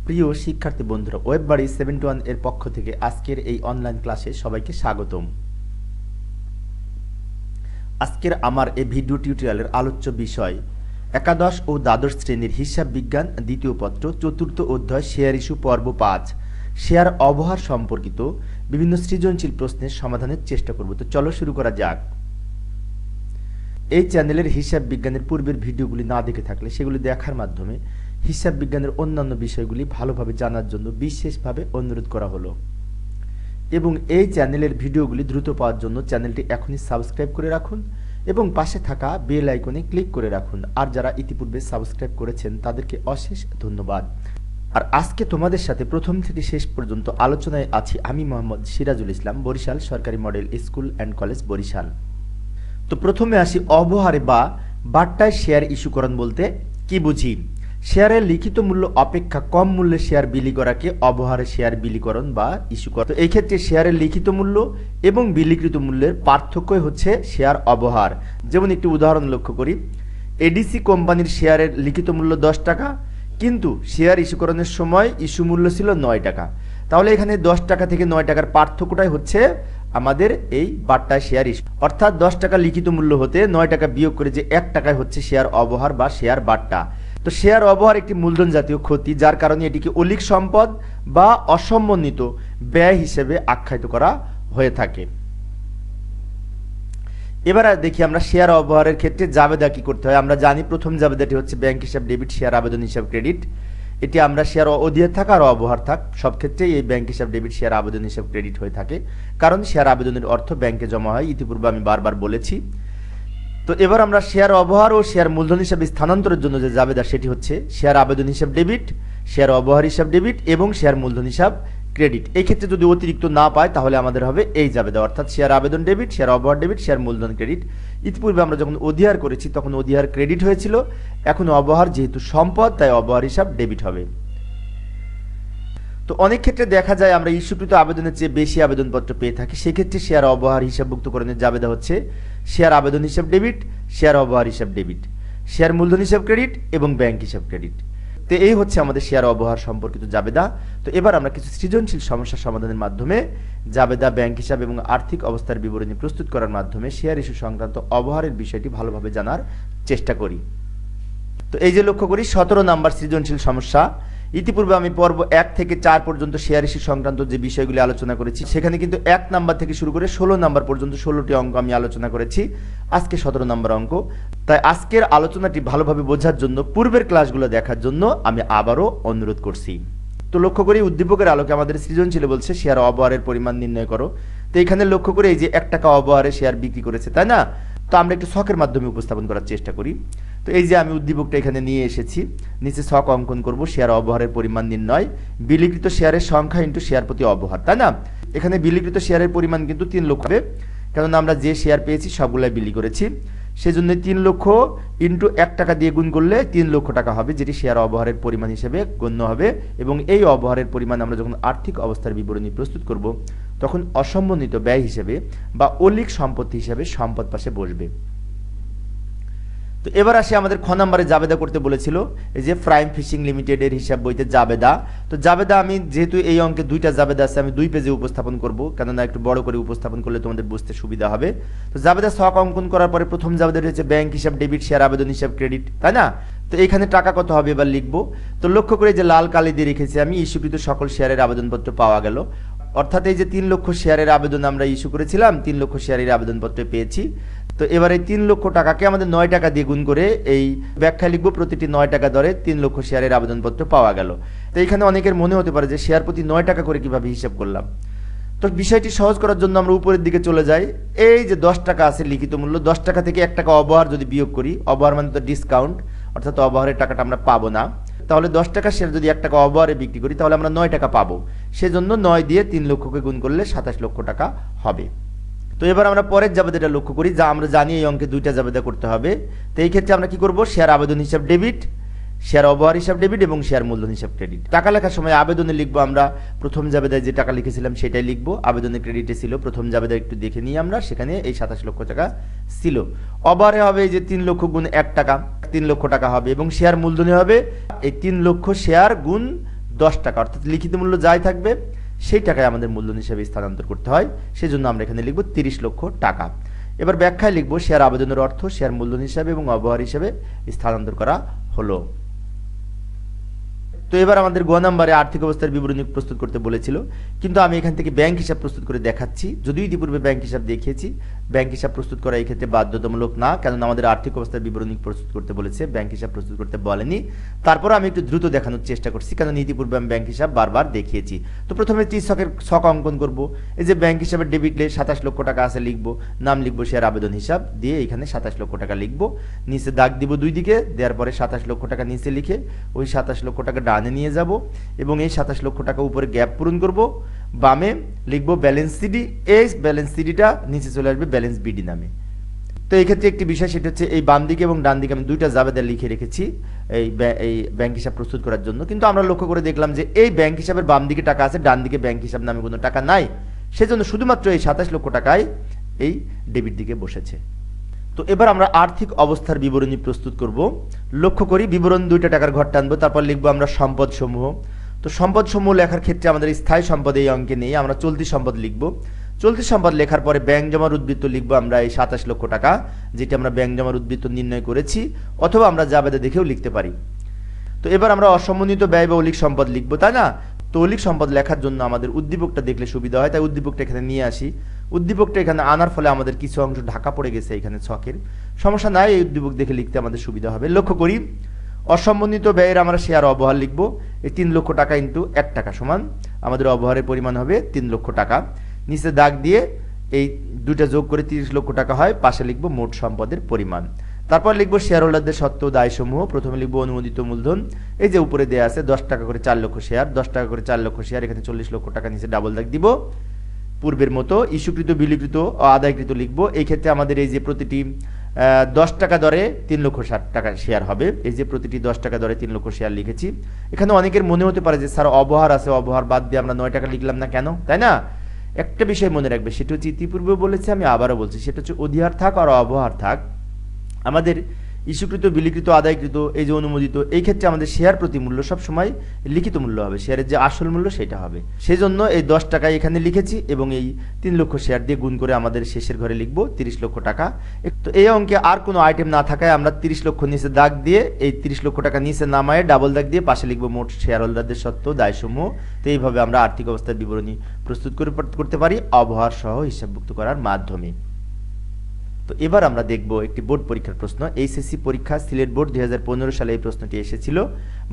প্রিয় শিক্ষার্থী বন্ধুরা, ওয়েববাড়ি 71 এর পক্ষ থেকে আজকের এই অনলাইন ক্লাসে সবাইকে স্বাগতম। আজকের আমার এই ভিডিও টিউটোরিয়ালের আলোচ্য বিষয় একাদশ ও দ্বাদশ শ্রেণীর হিসাব বিজ্ঞান দ্বিতীয় পত্র চতুর্থ অধ্যায় শেয়ার ইস্যু পর্ব 5 শেয়ার অবহার সম্পর্কিত বিভিন্ন সৃজনশীল প্রশ্নের সমাধানের চেষ্টা করব। তো চলো শুরু করা যাক। এই চ্যানেলের হিসাব বিজ্ঞানের পূর্বের ভিডিওগুলি না দেখে থাকলে সেগুলি দেখার মাধ্যমে হিসাব বিজ্ঞানের অন্যান্য বিষয়গুলি ভালোভাবে জানার জন্য বিশেষভাবে অনুরোধ করা হলো। এবং এই চ্যানেলের ভিডিওগুলি দ্রুত পাওয়ার জন্য চ্যানেলটি এখনই সাবস্ক্রাইব করে রাখুন এবং পাশে থাকা বেল আইকনে ক্লিক করে রাখুন। আর যারা ইতিপূর্বে সাবস্ক্রাইব করেছেন তাদেরকে অশেষ ধন্যবাদ। আর আজকে তোমাদের সাথে প্রথম থেকে শেষ পর্যন্ত আলোচনায় আছি আমি মোহাম্মদ সিরাজুল ইসলাম, বরিশাল সরকারি model school and college Barishal. তো প্রথমে আসি, অবহারে বা বাট্টায় শেয়ার ইস্যুকরণ বলতে কি বুঝি? শেয়ারের লিখিত মূল্য অপেক্ষা কম মূল্যে শেয়ার বিলি করাকে অবহারে শেয়ার বিলিকরণ বা ইস্যুকরণ। তো এই ক্ষেত্রে শেয়ারের লিখিত মূল্য এবং বিলিকৃত মূল্যের পার্থক্যই হচ্ছে শেয়ার অবহার। যেমন একটি উদাহরণ লক্ষ্য করি, এডিসি কোম্পানির শেয়ারের লিখিত মূল্য 10 টাকা, কিন্তু শেয়ার ইস্যুকরণের সময় ইস্যু মূল্য ছিল 9 টাকা। তাহলে এখানে 10 টাকা থেকে 9 টাকার পার্থক্যটাই হচ্ছে আমাদের এই বাট্টায় শেয়ার ইস্যু। অর্থাৎ 10 টাকা লিখিত মূল্য হতে 9 টাকা বিয়োগ করে যে 1 টাকায় হচ্ছে শেয়ার অবহার বা শেয়ার বাট্টা। তো শেয়ার অবহার একটি মূলধন জাতীয় ক্ষতি, যার কারণে এটিকে অলিক সম্পদ বা অসমন্বিত ব্যয় হিসেবে আখ্যায়িত করা হয়ে থাকে। এবার দেখি আমরা শেয়ার অবহারের ক্ষেত্রে জাবেদা কি করতে হয়। আমরা জানি প্রথম জাবেদাটি হচ্ছে ব্যাংক হিসাব ডেবিট, শেয়ার আবেদন হিসাব ক্রেডিট। এটি আমরা শেয়ার অধিয়ার থাক আর অবহার থাক সব ক্ষেত্রেই এই ব্যাংক হিসাব ডেবিট, শেয়ার আবেদন হিসাব ক্রেডিট হয়ে থাকে, কারণ শেয়ার আবেদনের অর্থ ব্যাংকে জমা হয়, ইতিপূর্বে আমি বারবার বলেছি। তো এবার আমরা শেয়ার অবহার ও শেয়ার মূলধন হিসাবে স্থানান্তরের জন্য যে জাবেদা সেটি হচ্ছে শেয়ার আবেদন হিসাব ডেবিট, শেয়ার অবহার হিসাব ডেবিট এবং শেয়ার মূলধন হিসাব ক্রেডিট। এই ক্ষেত্রে যদি অতিরিক্ত না পায় তাহলে আমাদের হবে এই জাবেদা, অর্থাৎ শেয়ার আবেদন ডেবিট, শেয়ার অবহার ডেবিট, শেয়ার মূলধন ক্রেডিট। ইতিপূর্বে আমরা যখন অধিহার করেছি তখন অধিহার ক্রেডিট হয়েছিল, এখন অবহার যেহেতু সম্পদ তাই অবহার হিসাব ডেবিট হবে। তো অনেক ক্ষেত্রে দেখা যায় আমরা ইস্যুকৃত আবেদনের চেয়ে বেশি আবেদনপত্র পেয়ে থাকি, সেক্ষেত্রে শেয়ার অবহার হিসাবভুক্তকরণের জাবেদা হচ্ছে শেয়ার আবেদন হিসাব ডেবিট, শেয়ার অবহার হিসাব ডেবিট, শেয়ার মূলধন হিসাব ক্রেডিট এবং ব্যাংক হিসাব ক্রেডিট। তো এই হচ্ছে আমাদের শেয়ার অবহার সম্পর্কিত জাবেদা। তো এবার আমরা কিছু সৃজনশীল সমস্যা সমাধানের মাধ্যমে জাবেদা, ব্যাংক হিসাব এবং আর্থিক অবস্থার বিবরণী প্রস্তুত করার মাধ্যমে শেয়ার ইস্যু সংক্রান্ত অবহারের বিষয়টি ভালোভাবে জানার চেষ্টা করি। তো এই যে লক্ষ্য করি 17 নাম্বার সৃজনশীল সমস্যা। ইতিপূর্বে আমি পর্ব 1 থেকে 4 পর্যন্ত শেয়ার ইস্যু সংক্রান্ত যে বিষয়গুলি আলোচনা করেছি সেখানে কিন্তু 1 নাম্বার থেকে শুরু করে 16 নাম্বার পর্যন্ত 16টি অঙ্ক আমি আলোচনা করেছি। আজকে 17 নাম্বার অঙ্ক। তাই আজকের আলোচনাটি ভালোভাবে বোঝার জন্য পূর্বের ক্লাসগুলো দেখার জন্য আমি আবারও অনুরোধ করছি। তো লক্ষ্য করি উদ্দীপকের আলোকে আমাদের সৃজনশীল বলছে শেয়ার অবহারের পরিমাণ নির্ণয় করো। তো এখানে লক্ষ্য করে এই যে 1 টাকা অবহারে শেয়ার বিক্রি করেছে, তাই না? তো আমরা একটু ছকের মাধ্যমে উপস্থাপন করার চেষ্টা করি। তো এই যে আমি উদ্দীপকটা এখানে নিয়ে এসেছি, নিচে ছক অঙ্কন করব, শেয়ার অবহারের পরিমাণ নির্ণয়, বিলিকৃত শেয়ারের সংখ্যা ইন্টু শেয়ার প্রতি অবহার, তাই না? এখানে বিলিকৃত শেয়ারের পরিমাণ কিন্তু 3 লক্ষ হবে, কেননা আমরা যে শেয়ার পেয়েছি সবগুলাই বিলি করেছি। সেজন্য 3 লক্ষ ইন্টু 1 টাকা দিয়ে গুণ করলে 3 লক্ষ টাকা হবে, যেটি শেয়ার অবহারের পরিমাণ হিসেবে গণ্য হবে। এবং এই অবহারের পরিমাণ আমরা যখন আর্থিক অবস্থার বিবরণী প্রস্তুত করব তখন অসমন্বিত ব্যয় হিসেবে বা অলিক সম্পত্তি হিসেবে সম্পদ পাশে বসবে। তো এবার আসি আমাদের খ নম্বরে জাবেদা করতে বলেছিল, এই যে প্রাইম ফিশিং লিমিটেডের হিসাব বইতে জাবেদা। তো জাবেদা আমি যেহেতু এই অঙ্কে 2টা জাবেদা আছে আমি 2 পেজে উপস্থাপন করব, কেননা একটু বড় করে উপস্থাপন করলে তোমাদের বুঝতে সুবিধা হবে। তো জাবেদা ছক অঙ্কন করার পরে প্রথম জাবেদা রয়েছে ব্যাংক হিসাব ডেবিট, শেয়ার আবেদন হিসাব ক্রেডিট, তাই না? তো এখানে টাকা কত হবে এবার লিখবো। তো লক্ষ্য করে যে লাল কালি দিয়ে রেখেছি আমি, ইস্যুকৃত সকল শেয়ারের আবেদনপত্র পাওয়া গেল। অর্থাৎ এই যে 3 লক্ষ শেয়ারের আবেদন আমরা ইস্যু করেছিলাম, 3 লক্ষ শেয়ারের আবেদনপত্র পেয়েছি। তো এবার এই 3 লক্ষ টাকাকে আমাদের 9 টাকা দিয়ে গুণ করে এই ব্যাখ্যা লিখবো, প্রতিটি 9 টাকা দরে 3 লক্ষ শেয়ারের আবেদনপত্র পাওয়া গেল। তো এখানে অনেকের মনে হতে পারে যে শেয়ার প্রতি 9 টাকা করে কিভাবে হিসাব করলাম। তো বিষয়টি সহজ করার জন্য আমরা উপরের দিকে চলে যাই। এই যে 10 টাকা আছে লিখিত মূল্য, 10 টাকা থেকে 1 টাকা অবহার যদি বিয়োগ করি, অবহার মানে তো ডিসকাউন্ট, অর্থাৎ অবহারের টাকাটা আমরা পাবো না। তাহলে 10 টাকা শেয়ার যদি 1 টাকা অবহারে বিক্রি করি তাহলে আমরা 9 টাকা পাবো। সেজন্য 9 দিয়ে 3 লক্ষকে গুণ করলে 27 লক্ষ টাকা হবে। তো এবার আমরা পরের জাবেদাটা লক্ষ্য করি, যা আমরা জানি এই অঙ্কে 2টা জাবেদা করতে হবে। তো এই ক্ষেত্রে আমরা কি করব, শেয়ার আবেদন হিসাব ডেবিট, শেয়ার অবহার হিসাব ডেবিট এবং শেয়ার মূলধন হিসাব ক্রেডিট। টাকা লেখার সময় আবেদনে লিখবো আমরা প্রথম জাবেদায় যে টাকা লিখেছিলাম সেটাই লিখবো, আবেদনে ক্রেডিটে ছিল প্রথম জাবেদা একটু দেখে নিই আমরা, সেখানে এই 27 লক্ষ টাকা ছিল। অবহারে হবে এই যে 3 লক্ষ গুণ 1 টাকা, 3 লক্ষ টাকা হবে এবং শেয়ার মূলধনে হবে এই 3 লক্ষ শেয়ার গুণ 10 টাকা, অর্থাৎ লিখিত মূল্য যাই থাকবে সেই টাকায় আমাদের মূলধন হিসেবে স্থানান্তর করতে হয়। সেজন্য আমরা এখানে লিখব 30 লক্ষ টাকা। এবার ব্যাখ্যায় লিখব শেয়ার আবেদনের অর্থ শেয়ার মূলধন হিসাবে এবং অবহার হিসাবে স্থানান্তর করা হলো। তো এবার আমাদের গ নম্বরে আর্থিক অবস্থার বিবরণী প্রস্তুত করতে বলেছিল, কিন্তু আমি এখান থেকে ব্যাংক হিসাব প্রস্তুত করে দেখাচ্ছি। যদিও ইতিপূর্বে ব্যাংক হিসাব দেখিয়েছি, ব্যাংক হিসাব প্রস্তুত করা এই ক্ষেত্রে বাধ্যতামূলক না, কারণ আমাদের আর্থিক অবস্থার বিবরণী প্রস্তুত করতে বলেছে, ব্যাংক হিসাব প্রস্তুত করতে বলেনি। তারপর আমি একটু দ্রুত দেখানোর চেষ্টা করছি, কারণ ইতিপূর্বে আমি ব্যাংক হিসাব বারবার দেখিয়েছি। তো প্রথমে 30 ছক অঙ্কন করব। এই যে ব্যাংক হিসাবের ডেবিটে 27 লক্ষ টাকা আছে, লিখবো, নাম লিখবো শেয়ার আবেদন হিসাব দিয়ে এখানে 27 লক্ষ টাকা লিখবো, নিচে দাগ দিব দুই দিকে, দেওয়ার পরে 27 লক্ষ টাকা নিচে লিখে ওই 27 লক্ষ টাকা ডানে নিয়ে যাব এবং এই 27 লক্ষ টাকা উপরে গ্যাপ পূরণ করব। বামে লিখবো ব্যালেন্স সিডি, এই ব্যালেন্স সিডিটা নিচে চলে আসবে ব্যালেন্স বিডি নামে। তো এই ক্ষেত্রে একটি বিষয়, সেটা হচ্ছে এই বাম দিকে এবং ডান দিকে আমি দুইটা জাবেদা লিখে রেখেছি এই ব্যাংক হিসাব প্রস্তুত করার জন্য। কিন্তু আমরা লক্ষ্য করে দেখলাম যে এই ব্যাংক হিসাবের বাম দিকে টাকা আছে, ডান দিকে ব্যাংক হিসাব নামে কোনো টাকা নাই, সেজন্য শুধুমাত্র এই 27 লক্ষ টাকায় এই ডেবিট দিকে বসেছে। তো এবার আমরা আর্থিক অবস্থার বিবরণী প্রস্তুত করব। লক্ষ্য করি বিবরণ দুইটা টাকার ঘর টানবো, তারপর লিখবো আমরা সম্পদ সমূহ। তো সম্পদ সমূহ লেখার ক্ষেত্রে আমাদের স্থায়ী সম্পদ এই অঙ্কে নেই, আমরা চলতি সম্পদ লিখব। চলতি সম্পদ লেখার পরে ব্যাংক জমার উদ্বৃত্ত লিখবো আমরা এই 27 লক্ষ টাকা, যেটা আমরা ব্যাংক জমার উদ্বৃত্ত নির্ণয় করেছি, অথবা আমরা জাবেদা দেখেও লিখতে পারি। তো এবার আমরা অসমন্বিত ব্যয় বা অলিক সম্পদ লিখবো, তাই না? তো অলিক সম্পদ লেখার জন্য আমাদের উদ্দীপকটা দেখলে সুবিধা হয়, তাই উদ্দীপকটা এখানে নিয়ে আসি। উদ্দীপকটা এখানে আনার ফলে আমাদের কিছু অংশ ঢাকা পড়ে গেছে এখানে ছকের, সমস্যা নাই, এই উদ্দীপক দেখে লিখতে আমাদের সুবিধা হবে। লক্ষ্য করি অসমন্বিত ব্যয়ের আমরা শেয়ার অবহার লিখবো, এই 3 লক্ষ টাকা ইন্টু 1 টাকা সমান আমাদের অবহারের পরিমাণ হবে 3 লক্ষ টাকা। নিচে দাগ দিয়ে এই দুইটা যোগ করে 30 লক্ষ টাকা হয়, পাশে লিখবো মোট সম্পদের পরিমাণ। তারপর লিখবো শেয়ার হোল্ডারদের সত্ত্ব ও দায় সমূহ। প্রথমে লিখবো অনুমোদিত মূলধন, এই যে উপরে দেয়া আছে 10 টাকা করে 4 লক্ষ শেয়ার, 10 টাকা করে 4 লক্ষ শেয়ার, এখানে 40 লক্ষ টাকা, নিচে ডাবল দাগ দিব। পূর্বের মতো ইস্যুকৃত, বিলিকৃত ও আদায়কৃত লিখবো। এই ক্ষেত্রে আমাদের এই যে প্রতিটি 10 টাকা দরে 3 লক্ষ 60 টাকা শেয়ার হবে, এই যে প্রতিটি 10 টাকা দরে 3 লক্ষ শেয়ার লিখেছি। এখানে অনেকের মনে হতে পারে যে স্যার অবহার আছে, অবহার বাদ দিয়ে আমরা 9 টাকা লিখলাম না কেন, তাই না? একটা বিষয় মনে রাখবে, সেটা হচ্ছে ইতিপূর্বে বলেছি, আমি আবারও বলছি, সেটা হচ্ছে অধিহার থাক আর অবহার থাক, আমাদের ইস্যুকৃত, বিলিকৃত, আদায়কৃত, এই যে অনুমোদিত, এই ক্ষেত্রে আমাদের শেয়ার প্রতি মূল্য সবসময় লিখিত মূল্য হবে, শেয়ারের যে আসল মূল্য সেটা হবে। সেজন্য এই 10 টাকা এখানে লিখেছি এবং এই 3 লক্ষ শেয়ার দিয়ে গুণ করে আমাদের শেষের ঘরে লিখবো 30 লক্ষ টাকা। তো এই অঙ্কে আর কোনো আইটেম না থাকায় আমরা 30 লক্ষ নিচে দাগ দিয়ে এই 30 লক্ষ টাকা নিচে নামায় ডাবল দাগ দিয়ে পাশে লিখবো মোট শেয়ার হোল্ডারদের সত্ত্ব দায়সমূহ। তো এইভাবে আমরা আর্থিক অবস্থার বিবরণী প্রস্তুত করতে পারি অবহার সহ হিসাবভুক্ত করার মাধ্যমে। তো এবার আমরা দেখব একটি বোর্ড পরীক্ষার প্রশ্ন, এইচএসসি পরীক্ষা সিলেট বোর্ড 2015 সালে এই প্রশ্নটি এসেছিল।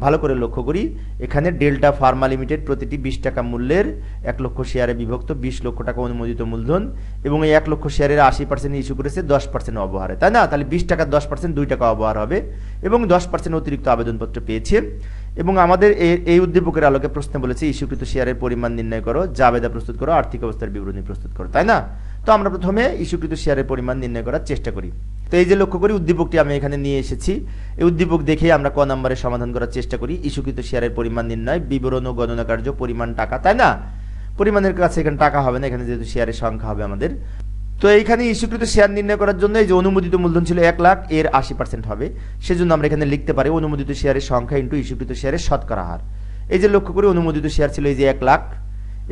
ভালো করে লক্ষ্য করি, এখানে ডেল্টা ফার্মা লিমিটেড প্রতিটি 20 টাকা মূল্যের 1 লক্ষ শেয়ারে বিভক্ত 20 লক্ষ টাকা অনুমোদিত মূলধন এবং এই 1 লক্ষ শেয়ারের 80% ইস্যু করেছে 10% অবহারে, তাই না? তাহলে 20 টাকার 10% 2 টাকা অবহার হবে এবং 10% অতিরিক্ত আবেদনপত্র পেয়েছে। এবং আমাদের এই উদ্দীপকের আলোকে প্রশ্ন বলেছে ইস্যুকৃত শেয়ারের পরিমাণ নির্ণয় করো, জাবেদা প্রস্তুত করো, আর্থিক অবস্থার বিবরণী প্রস্তুত করো, তাই না? তো আমরা প্রথমে ইস্যুকৃত শেয়ারের পরিমাণ নির্ণয় করার চেষ্টা করি। তো এই যে লক্ষ্য করি উদ্দীপকটি আমি এখানে নিয়ে এসেছি, এই উদ্দীপক দেখে আমরা ক নম্বরে সমাধান করার চেষ্টা করি। ইস্যুকৃত শেয়ারের পরিমাণ নির্ণয়, বিবরণ ও গণনা কার্য, পরিমাণ টাকা, তাই না? পরিমাণের কাছে এখানে টাকা হবে না, এখানে যেহেতু শেয়ারের সংখ্যা হবে আমাদের। তো এইখানে ইস্যুকৃত শেয়ার নির্ণয় করার জন্য এই যে অনুমোদিত মূলধন ছিল 1 লাখ, এর 80% হবে, সেজন্য আমরা এখানে লিখতে পারি অনুমোদিত শেয়ারের সংখ্যা ইন্টু ইস্যুকৃত শেয়ারের শতকরা হার। এই যে লক্ষ্য করি অনুমোদিত শেয়ার ছিল এই যে 1 লাখ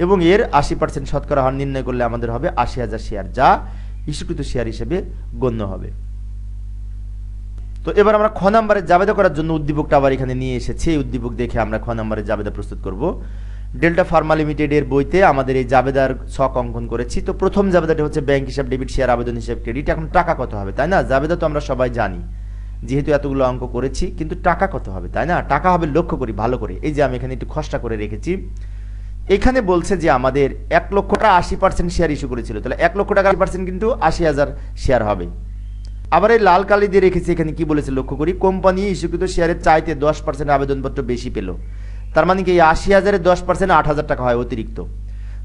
এবং এর 80% শতকরা হার নির্ণয় করলে আমাদের হবে 80,000 শেয়ার, যা ইস্যুকৃত শেয়ার হিসেবে গণ্য হবে। তো এবার আমরা খ নম্বরে জাবেদা করার জন্য উদ্দীপকটা আবার এখানে নিয়ে এসেছি, এই উদ্দীপক দেখে আমরা খ নম্বরে জাবেদা প্রস্তুত করব। ডেল্টা ফার্মা লিমিটেড এর বইতে আমাদের এই জাবেদার ছক অঙ্কন করেছি। তো প্রথম জাবেদাটা হচ্ছে ব্যাংক হিসাব ডেবিট, শেয়ার আবেদন হিসাব ক্রেডিট। এখন টাকা কত হবে, তাই না? জাবেদা তো আমরা সবাই জানি, যেহেতু এতগুলো অঙ্ক করেছি, কিন্তু টাকা কত হবে, তাই না? টাকা হবে, লক্ষ্য করি ভালো করে, এই যে আমি এখানে একটু খসড়া করে রেখেছি। এখানে বলছে যে আমাদের 1 লক্ষ টাকা 80% শেয়ার ইস্যু করেছিল, তাহলে 1 লক্ষ টাকা 80% কিন্তু 80,000 শেয়ার হবে। আবার এই লাল কালি দিয়ে রেখেছি, এখানে কি বলেছে লক্ষ্য করি, কোম্পানি ইস্যুকৃত শেয়ারের চাইতে 10% আবেদনপত্র বেশি পেল, তার মানে কি এই 80,000-এর 10% 8,000 টাকা হয় অতিরিক্ত।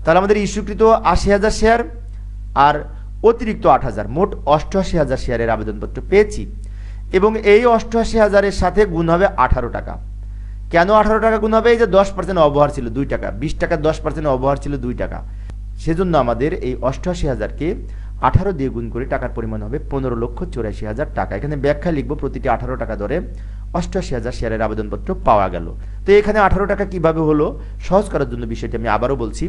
তাহলে আমাদের ইস্যুকৃত 80,000 শেয়ার আর অতিরিক্ত 8,000, মোট 88,000 শেয়ারের আবেদনপত্র পেয়েছি এবং এই 88,000-এর সাথে গুণ হবে 18 টাকা। কেন 18 টাকা গুণ হবে? এই যে 10% অবহার ছিল 2 টাকা, 20 টাকার 10% অবহার ছিল 2 টাকা, সেজন্য আমাদের এই 88,000-কে 18 দিয়ে গুণ করে টাকার পরিমাণ হবে 15,84,000 টাকা। এখানে ব্যাখ্যা লিখব প্রতিটি 18 টাকা দরে 88,000 শেয়ারের আবেদনপত্র পাওয়া গেল। তো এখানে 18 টাকা কিভাবে হলো, সহজ করার জন্য বিষয়টি আমি আবারও বলছি।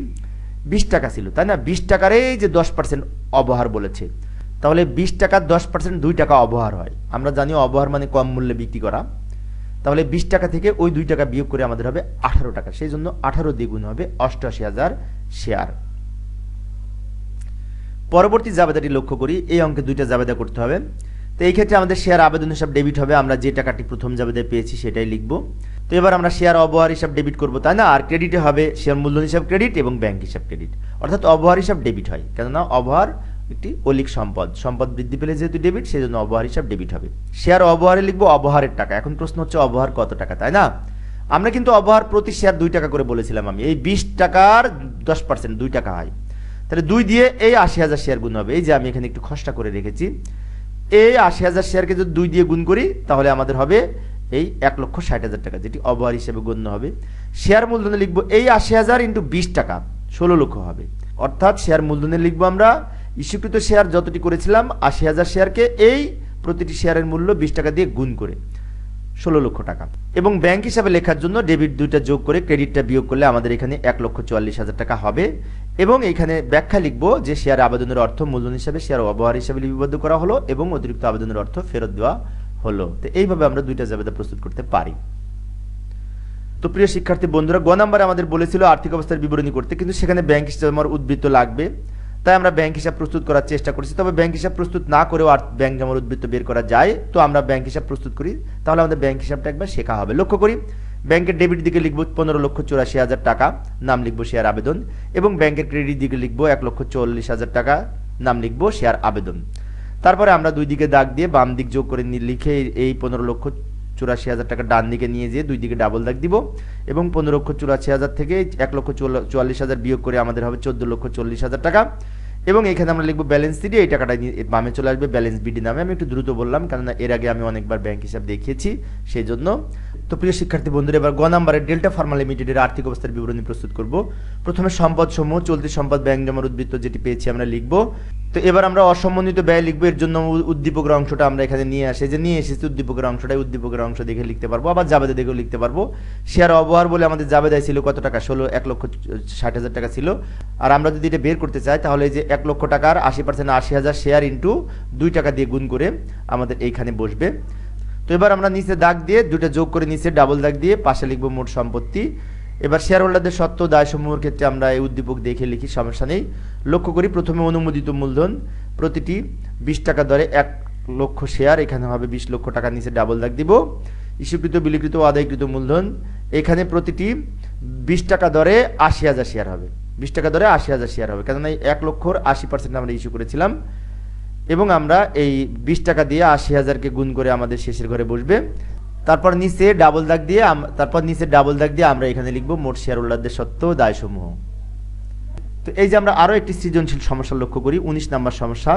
20 টাকা ছিল, তাই না? 20 টাকার এই যে 10% অবহার বলেছে, তাহলে 20 টাকার 10% 2 টাকা অবহার হয়। আমরা জানি অবহার মানে কম মূল্যে বিক্রি করা। তাহলে 20 টাকা থেকে ওই 2 টাকা বিয়োগ করে আমাদের হবে 18 টাকা। সেই জন্য 18 দিয়ে গুণ হবে 88,000 শেয়ার। পরবর্তী জাবেদাটি লক্ষ্য করি, এই অঙ্কে 2টা জাবেদা করতে হবে। তো এই ক্ষেত্রে আমাদের শেয়ার আবেদন হিসাব ডেবিট হবে, আমরা যে টাকাটি প্রথম জাবেদায় পেয়েছি সেটাই লিখব। তো এবার আমরা শেয়ার অবহার হিসাব ডেবিট করব, তাই না? আর ক্রেডিটে হবে শেয়ার মূলধন হিসাব ক্রেডিট এবং ব্যাংক হিসাব ক্রেডিট, অর্থাৎ অবহার হিসাব ডেবিট হয়, কেননা অবহার একটি অলিক সম্পদ, সম্পদ বৃদ্ধি পেলে যেহেতু ডেবিট, সেই জন্য অবহার হিসাব ডেবিট হবে। শেয়ার অবহারে লিখবো অবহারের টাকা। এখন প্রশ্ন হচ্ছে অবহার কত টাকা, তাই না? আমরা কিন্তু অবহার প্রতি শেয়ার 2 টাকা করে বলেছিলাম আমি। এই 20 টাকার 10% 2 টাকা হয়, তাহলে 2 দিয়ে এই 80,000 শেয়ার গুণ হবে। এই যে আমি এখানে একটু খসড়া করে রেখেছি, এই 80,000 শেয়ারকে যদি 2 দিয়ে গুণ করি তাহলে আমাদের হবে এই 1,60,000 টাকা, যেটি অবহার হিসেবে গণ্য হবে। শেয়ার মূলধনে লিখবো এই 80,000 ইন্টু 20 টাকা, 16 লক্ষ হবে। অর্থাৎ শেয়ার মূলধনে লিখবো আমরা ইস্যুকৃত শেয়ার যতটি করেছিলাম 80,000 শেয়ারকে এই প্রতিটি শেয়ারের মূল্য 20 টাকা দিয়ে গুণ করে 16 লক্ষ টাকা। এবং ব্যাংক হিসাবে লেখার জন্য ডেবিট 2টা যোগ করে ক্রেডিটটা বিয়োগ করলে আমাদের এখানে 1,44,000 টাকা হবে। এবং এখানে ব্যাখ্যা লিখবো যে শেয়ার আবেদনের অর্থ মূলধন হিসাবে শেয়ার অবহার হিসাবে লিপিবদ্ধ করা হলো এবং অতিরিক্ত আবেদনের অর্থ ফেরত দেওয়া হলো। তো এইভাবে আমরা 2টা জাবেদা প্রস্তুত করতে পারি। তো প্রিয় শিক্ষার্থী বন্ধুরা, গ নাম্বারে আমাদের বলেছিল আর্থিক অবস্থার বিবরণী করতে, কিন্তু সেখানে ব্যাংক হিসাব আমার উদ্বৃত্ত লাগবে, তাই আমরা ব্যাংক হিসাব প্রস্তুত করার চেষ্টা করছি। তবে ব্যাংক হিসাব প্রস্তুত না করেও ব্যাংক জমার উদ্বৃত্ত বের করা যায়। তো আমরা ব্যাংক হিসাব প্রস্তুত করি, তাহলে আমাদের ব্যাংক হিসাবটা একবার শেখা হবে। লক্ষ্য করি, ব্যাংকের ডেবিট দিকে লিখবো 15,84,000 টাকা, নাম লিখবো শেয়ার আবেদন। এবং ব্যাংকের ক্রেডিট দিকে লিখবো 1,40,000 টাকা, নাম লিখবো শেয়ার আবেদন। তারপরে আমরা 2 দিকে দাগ দিয়ে বাম দিক যোগ করে লিখে এই 15,84,000 টাকা ডান দিকে নিয়ে যেয়ে 2 দিকে ডাবল দাগ দিব এবং 15,84,000 থেকে 1,44,000 বিয়োগ করে আমাদের হবে 14,40,000 টাকা। এবং এখানে আমরা লিখবো ব্যালেন্স সিডি, এই টাকাটা বামে চলে আসবে ব্যালেন্স বিডি নামে। আমি একটু দ্রুত বললাম, কেননা এর আগে আমি অনেকবার ব্যাংক হিসাব দেখিয়েছি, সেই জন্য। তো প্রিয় শিক্ষার্থী বন্ধুরা, এবার গ নাম্বারের ডেল্টা ফার্মা লিমিটেডের আর্থিক অবস্থার বিবরণী প্রস্তুত করব। প্রথমে সম্পদ সমূহ, চলতি সম্পদ, ব্যাংক জমার উদ্বৃত্ত যেটি পেয়েছি আমরা লিখব। তো এবার আমরা অসমন্বিত ব্যয় লিখবো, এর জন্য উদ্দীপকের অংশটা আমরা এখানে নিয়ে আসি, যে নিয়ে এসেছি উদ্দীপকের অংশটাই উদ্দীপকের অংশ দেখে লিখতে পারবো, আবার জাবেদা দেখেও লিখতে পারবো। শেয়ার অবহার বলে আমাদের জাবেদায় ছিল কত টাকা, 1,60,000 টাকা ছিল। আর আমরা যদি এটা বের করতে চাই তাহলে যে 1 লক্ষ টাকার 80% 80,000 শেয়ার ইন্টু 2 টাকা দিয়ে গুণ করে আমাদের এইখানে বসবে। তো এবার আমরা নিচে দাগ দিয়ে 2টা যোগ করে নিচে ডাবল দাগ দিয়ে পাশে লিখবো মোট সম্পত্তি। এবার শেয়ার হোল্ডারদের সত্ত্ব দায়সমূহের ক্ষেত্রে আমরা এই উদ্দীপক দেখে লিখি, সমস্যা নেই। লক্ষ্য করি, প্রথমে অনুমোদিত মূলধন প্রতিটি 20 টাকা দরে 1 লক্ষ শেয়ার, এখানে হবে 20 লক্ষ টাকা, নিচে ডাবল দাগ দিব। ইস্যুকৃত, বিলিকৃত ও আদায়কৃত মূলধন, এখানে প্রতিটি 20 টাকা দরে 80,000 শেয়ার হবে, 20 টাকা দরে 80,000 শেয়ার হবে, কেননা এই 1 লক্ষর 80% আমরা ইস্যু করেছিলাম। এবং আমরা এই 20 টাকা দিয়ে 80,000কে গুণ করে আমাদের শেষের ঘরে বসবে। তারপর নিচে ডাবল দাগ দিয়ে আমরা এখানে লিখবো মোট শেয়ার হোল্ডারদের সত্ত্ব দায়সমূহ। তো এই যে আমরা আরো একটি সৃজনশীল সমস্যা লক্ষ্য করি, 19 নম্বর সমস্যা।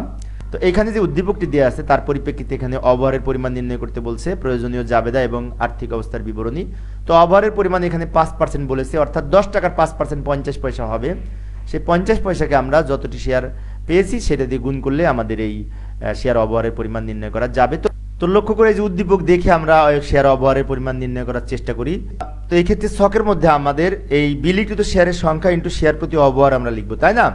তো এখানে যে উদ্দীপকটি দেওয়া আছে তার পরিপ্রেক্ষিতে এখানে অবহারের পরিমাণ নির্ণয় করতে বলছে, প্রয়োজনীয় জাবেদা এবং আর্থিক অবস্থার বিবরণী। তো অবহারের পরিমাণ এখানে 5% বলেছে, অর্থাৎ 10 টাকার 5% 50 পয়সা হবে। সেই 50 পয়সাকে আমরা যতটি শেয়ার পেয়েছি সেটা দিয়ে গুণ করলে আমাদের এই শেয়ার অবহারের পরিমাণ নির্ণয় করা যাবে। তো লক্ষ্য করে যে উদ্দীপক দেখে আমরা শেয়ার অবহারের পরিমাণ নির্ণয় করার চেষ্টা করি। তো এই ক্ষেত্রে ছকের মধ্যে আমাদের এই বিলিকৃত শেয়ারের সংখ্যা ইন্টু শেয়ার প্রতি অবহার আমরা লিখবো, তাই না?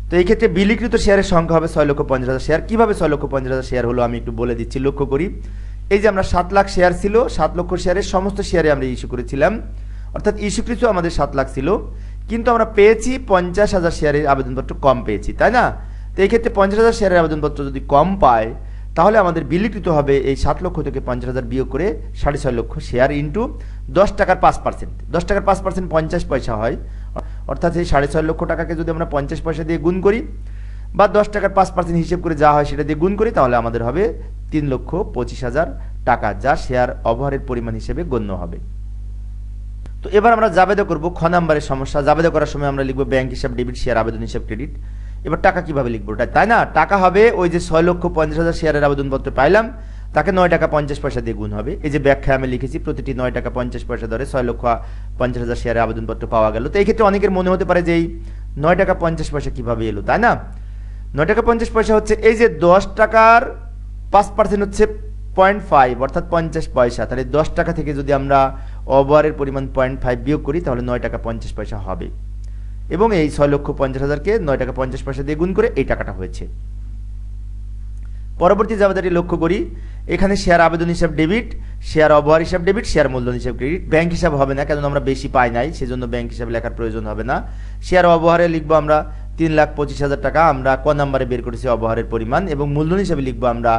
তো এই ক্ষেত্রে বিলিকৃত শেয়ারের সংখ্যা হবে 6,50,000 শেয়ার। কিভাবে 6,50,000 শেয়ার হলো আমি একটু বলে দিচ্ছি, লক্ষ্য করি। এই যে আমরা 7 লাখ শেয়ার ছিল, 7 লক্ষ শেয়ারের সমস্ত শেয়ারে আমরা ইস্যু করেছিলাম, অর্থাৎ ইস্যুকৃত আমাদের 7 লাখ ছিল, কিন্তু আমরা পেয়েছি 50,000 শেয়ারের আবেদনপত্র কম পেয়েছি, তাই না? তো এই ক্ষেত্রে 50,000 শেয়ারের আবেদনপত্র যদি কম পায় তাহলে আমাদের বিলিকৃত হবে এই 7 লক্ষ থেকে 50,000 বিয়োগ করে 6.5 লক্ষ শেয়ার ইন্টু 10 টাকার 5%। 10 টাকার 5% 50 পয়সা হয়, অর্থাৎ এই 6.5 লক্ষ টাকাকে যদি আমরা 50 পয়সা দিয়ে গুণ করি বা 10 টাকার 5% হিসেব করে যা হয় সেটা দিয়ে গুণ করি, তাহলে আমাদের হবে 3,25,000 টাকা, যা শেয়ার অবহারের পরিমাণ হিসেবে গণ্য হবে। তো এবার আমরা জাবেদা করব খ নাম্বারের সমস্যা। জাবেদা করার সময় আমরা লিখবো ব্যাংক হিসাব ডেবিট, শেয়ার আবেদন হিসাব ক্রেডিট। এবার টাকা কিভাবে লিখবো, তাই না? টাকা হবে ওই যে 6,50,000 শেয়ারের আবেদনপত্র পাইলাম, তাকে 9 টাকা 50 পয়সা দিয়ে গুণ হবে। এই যে ব্যাখ্যা আমি লিখেছি, প্রতিটি 9 টাকা 50 পয়সা ধরে 6,50,000 শেয়ারের আবেদনপত্র পাওয়া গেল। তো এই ক্ষেত্রে অনেকের মনে হতে পারে যে এই 9 টাকা 50 পয়সা কিভাবে এলো, তাই না? 9 টাকা 50 পয়সা হচ্ছে এই যে 10 টাকার 5% হচ্ছে 0.5 অর্থাৎ 50 পয়সা, তাহলে 10 টাকা থেকে যদি আমরা অবহারের পরিমাণ 0.5 বিয়োগ করি তাহলে 9 টাকা 50 পয়সা হবে, এবং এই 6,50,000কে 9 টাকা 50 পয়সা দিয়ে গুণ করে এই টাকাটা হয়েছে। পরবর্তী জাবেদাটি লক্ষ্য করি, এখানে শেয়ার আবেদন হিসাব ডেবিট, শেয়ার অবহার হিসাব ডেবিট, শেয়ার মূলধন হিসাব ক্রেডিট। ব্যাংক হিসাব হবে না, কারণ আমরা বেশি পাই নাই, সেজন্য ব্যাংক হিসাব লেখার প্রয়োজন হবে না। শেয়ার অবহারে লিখবো আমরা 3,25,000 টাকা, আমরা ক নাম্বারে বের করেছি অবহারের পরিমাণ, এবং মূলধন হিসাবে লিখবো আমরা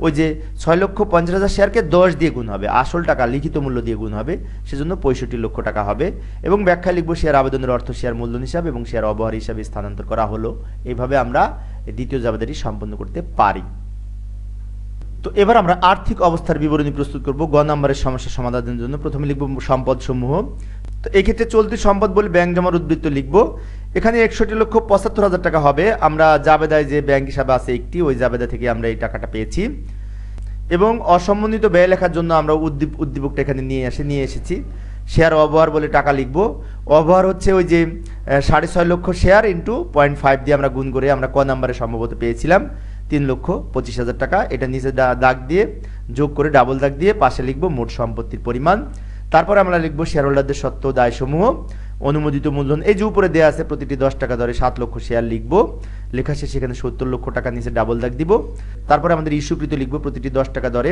ওই যে 6,50,000 শেয়ারকে 10 দিয়ে গুণ হবে, আসল টাকা লিখিত মূল্য দিয়ে গুণ হবে, সেজন্য 65 লক্ষ টাকা হবে। এবং ব্যাখ্যায় লিখবো শেয়ার আবেদনের অর্থ শেয়ার মূলধন হিসাব এবং শেয়ার অবহার হিসাবে স্থানান্তর করা হলো। এইভাবে আমরা দ্বিতীয় জাবেদাটি সম্পন্ন করতে পারি। তো এবার আমরা আর্থিক অবস্থার বিবরণী প্রস্তুত করব গ নম্বরের সমস্যা সমাধানের জন্য। প্রথমে লিখব সম্পদ সমূহ। তো এই ক্ষেত্রে চলতি সম্পদ বলে ব্যাংক জমার উদ্বৃত্ত লিখব। এখানে 61,75,000 টাকা হবে। আমরা জাবেদায় যে ব্যাংক হিসাবে আছে একটি, ওই জাবেদা থেকে আমরা এই টাকাটা পেয়েছি। এবং অসম্বন্ধিত ব্যয় লেখার জন্য আমরা উদ্দীপকটা এখানে নিয়ে এসেছি। শেয়ার অবহার বলে টাকা লিখব। অবহার হচ্ছে ওই যে 6.5 লক্ষ শেয়ার ইন্টু 0.5 দিয়ে আমরা গুণ করে আমরা ক নাম্বারে সম্ভবত পেয়েছিলাম 3,25,000 টাকা। এটা নিচে দাগ দিয়ে যোগ করে ডাবল দাগ দিয়ে পাশে লিখব মোট সম্পত্তির পরিমাণ। তারপরে আমরা লিখব শেয়ার হোল্ডারদের সত্ত্ব দায় সমূহ, অনুমোদিত মূলধন এই যে উপরে দেওয়া আছে প্রতিটি 10 টাকা দরে 7 লক্ষ শেয়ার লিখব। লেখা শেষে এখানে 70 লক্ষ টাকা নিচে ডাবল দাগ দিব। তারপরে আমাদের ইস্যুকৃত লিখব প্রতিটি 10 টাকা দরে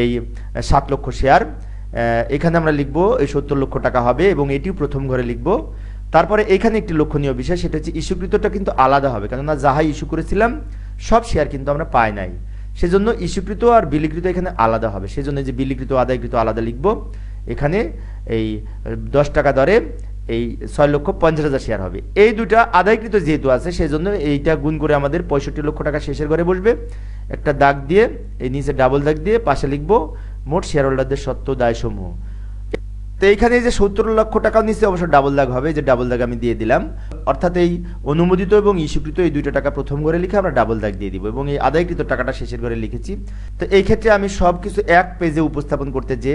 এই 7 লক্ষ শেয়ার। এখানে আমরা লিখব এই 70 লক্ষ টাকা হবে, এবং এটিও প্রথম ঘরে লিখব। তারপরে এখানে একটি লক্ষণীয় বিষয়, সেটা হচ্ছে ইস্যুকৃতটা কিন্তু আলাদা হবে, কেননা যাহাই ইস্যু করেছিলাম সব শেয়ার কিন্তু আমরা পাই নাই, সেজন্য ইস্যুকৃত আর বিলিকৃত এখানে আলাদা হবে। সেজন্য যে বিলিকৃত আদায়কৃত আলাদা লিখব। এখানে এই 10 টাকা দরে এই 6,50,000 শেয়ার হবে। এই দুটা আদায়কৃত যেহেতু আছে সেজন্য এইটা গুণ করে আমাদের 65 লক্ষ টাকা শেষের ঘরে বসবে। একটা দাগ দিয়ে এই নিচে ডাবল দাগ দিয়ে পাশে লিখব মোট শেয়ার হোল্ডারদের সত্ত্ব দায় সমূহ। তো এইখানে যে 70 লক্ষ টাকা নিচে অবশ্য ডাবল দাগ হবে, যে ডাবল দাগ আমি দিয়ে দিলাম। অর্থাৎ এই অনুমোদিত এবং ইস্যুকৃত এই দুইটা টাকা প্রথম ঘরে লিখে আমরা ডাবল দাগ দিয়ে দিব, এবং এই আদায়কৃত টাকাটা শেষের ঘরে লিখেছি। তো এই ক্ষেত্রে আমি সবকিছু এক পেজে উপস্থাপন করতে যে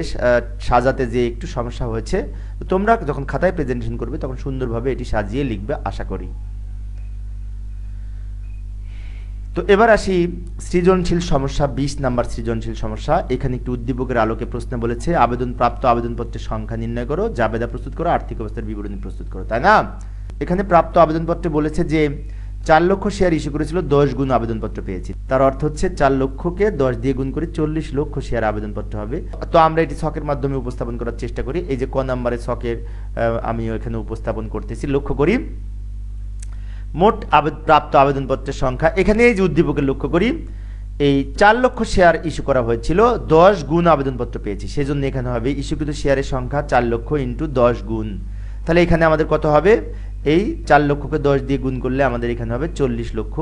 সাজাতে যে একটু সমস্যা হয়েছে। তো তোমরা যখন খাতায় প্রেজেন্টেশন করবে তখন সুন্দরভাবে এটি সাজিয়ে লিখবে আশা করি। তো এবার আসি সৃজনশীল সমস্যা 20 নাম্বার সৃজনশীল সমস্যা। এখানে একটি উদ্দীপকের আলোকে প্রশ্ন বলেছে প্রাপ্ত আবেদনপত্রের সংখ্যা নির্ণয় করো, জাবেদা প্রস্তুত করো, আর্থিক অবস্থার বিবরণী প্রস্তুত করো, তাই না? এখানে প্রাপ্ত আবেদনপত্রে বলেছে যে 4 লক্ষ শেয়ার ইস্যু করেছিল, 10 গুণ আবেদনপত্র পেয়েছি। তার অর্থ হচ্ছে 4 লক্ষকে 10 দিয়ে গুণ করে 40 লক্ষ শেয়ার আবেদনপত্র হবে। তো আমরা এটি ছকের মাধ্যমে উপস্থাপন করার চেষ্টা করি। এই যে ক নাম্বারের ছকের আমি এখানে উপস্থাপন করতেছি, লক্ষ্য করি মোট প্রাপ্ত আবেদনপত্রের সংখ্যা। এখানে এই যে উদ্দীপকে লক্ষ্য করি এই 4 লক্ষ শেয়ার ইস্যু করা হয়েছিল, 10 গুণ আবেদনপত্র পেয়েছি, সেজন্য এখানে হবে ইস্যুকৃত শেয়ারের সংখ্যা 4 লক্ষ ইন্টু 10 গুণ। তাহলে এখানে আমাদের কত হবে? এই 4 লক্ষকে 10 দিয়ে গুণ করলে আমাদের এখানে হবে 40 লক্ষ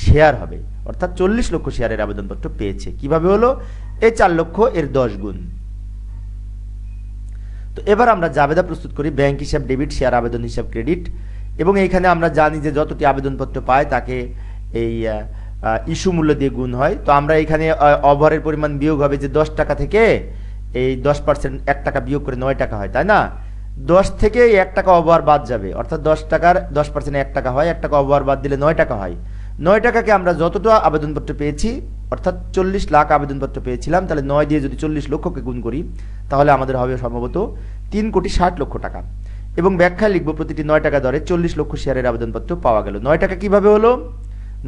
শেয়ার হবে, অর্থাৎ 40 লক্ষ শেয়ারের আবেদনপত্র পেয়েছে। কিভাবে হলো? এই 4 লক্ষ এর 10 গুণ। তো এবার আমরা জাবেদা প্রস্তুত করি ব্যাংক হিসাব ডেবিট, শেয়ার আবেদন হিসাব ক্রেডিট। এবং এইখানে আমরা জানি যে যতটি আবেদনপত্র পায় তাকে এই ইস্যু মূল্য দিয়ে গুণ হয়। তো আমরা এখানে অবহারের পরিমাণ বিয়োগ হবে যে 10 টাকা থেকে এই 10% 1 টাকা বিয়োগ করে 9 টাকা হয়, তাই না? 10 থেকে 1 টাকা অবহার বাদ যাবে, অর্থাৎ 10 টাকার 10% 1 টাকা হয়, 1 টাকা অবহার বাদ দিলে 9 টাকা হয়। 9 টাকাকে আমরা যতটা আবেদনপত্র পেয়েছি, অর্থাৎ 40 লাখ আবেদনপত্র পেয়েছিলাম, তাহলে 9 দিয়ে যদি 40 লক্ষকে গুণ করি তাহলে আমাদের হবে সম্ভবত 3,60,00,000 টাকা। এবং ব্যাখ্যায় লিখব প্রতিটি 9 টাকা দরে 40 লক্ষ শেয়ারের আবেদনপত্র পাওয়া গেল। 9 টাকা কিভাবে হলো?